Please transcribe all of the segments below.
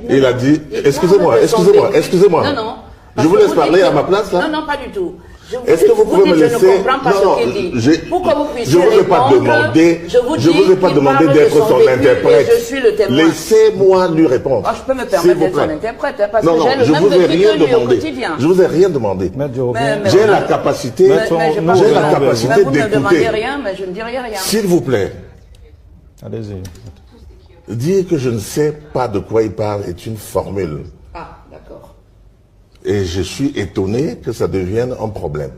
Il a dit, excusez-moi. Non, non. Je vous laisse parler à ma place, là. Non, pas du tout. Est-ce que vous pouvez me laisser... Je ne comprends pas ce qu'il dit. Pour que vous puissiez je vous ai pas demandé, je vous ai pas demandé d'être son interprète. Je suis le témoin. Laissez-moi lui répondre. Je peux me permettre d'être son interprète, parce non, que j'ai le je même vous ai vécu rien que lui au demandé. quotidien. Je vous ai rien demandé. J'ai la capacité, Vous ne me demandez d'écouter. rien, mais je ne dirai rien. S'il vous plaît. Allez-y. Dire que je ne sais pas de quoi il parle est une formule. Ah, d'accord. Et je suis étonné que ça devienne un problème.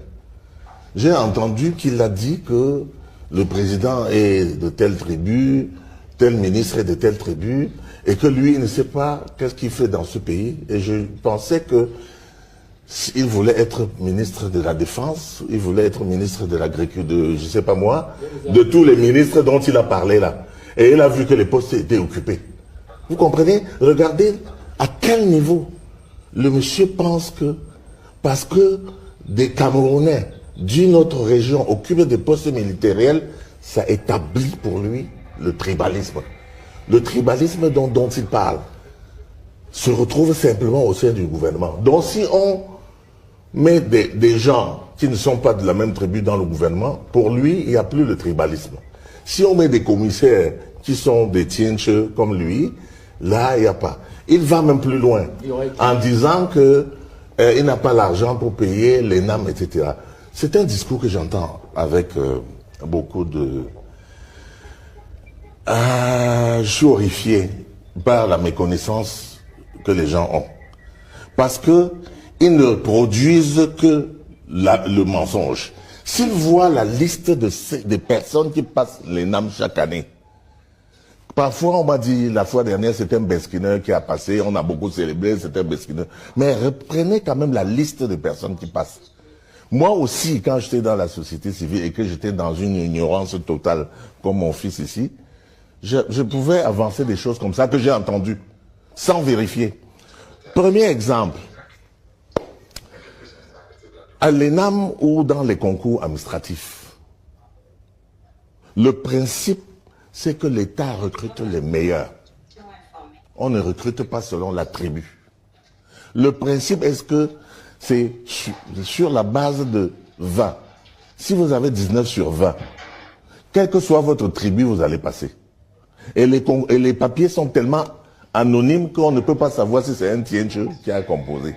J'ai entendu qu'il a dit que le président est de telle tribu, tel ministre est de telle tribu, et que lui, il ne sait pas qu'est-ce qu'il fait dans ce pays. Et je pensais que il voulait être ministre de la Défense, il voulait être ministre de l'Agriculture, je sais pas moi, de tous les ministres dont il a parlé là. Et il a vu que les postes étaient occupés. Vous comprenez? Regardez à quel niveau le monsieur pense que, parce que des Camerounais d'une autre région occupent des postes militaires, ça établit pour lui le tribalisme. Le tribalisme dont il parle se retrouve simplement au sein du gouvernement. Donc si on met des gens qui ne sont pas de la même tribu dans le gouvernement, pour lui, il n'y a plus le tribalisme. Si on met des commissaires qui sont des tienches comme lui, là, il n'y a pas. Il va même plus loin en disant que il n'a pas l'argent pour payer les NAM, etc. C'est un discours que j'entends avec beaucoup de... je suis horrifié par la méconnaissance que les gens ont. Parce que ils ne produisent que le mensonge. S'ils voient la liste des personnes qui passent les NAM chaque année, parfois on m'a dit, la fois dernière c'était un Beskineur qui a passé, on a beaucoup célébré, c'était un Beskineur. Mais reprenez quand même la liste des personnes qui passent. Moi aussi, quand j'étais dans la société civile et que j'étais dans une ignorance totale, comme mon fils ici, je pouvais avancer des choses comme ça que j'ai entendues, sans vérifier. Premier exemple, à l'ENAM ou dans les concours administratifs, le principe, c'est que l'État recrute les meilleurs. On ne recrute pas selon la tribu. Le principe est que c'est sur la base de 20. Si vous avez 19 sur 20, quelle que soit votre tribu, vous allez passer. Et les papiers sont tellement anonymes qu'on ne peut pas savoir si c'est un tienche qui a composé.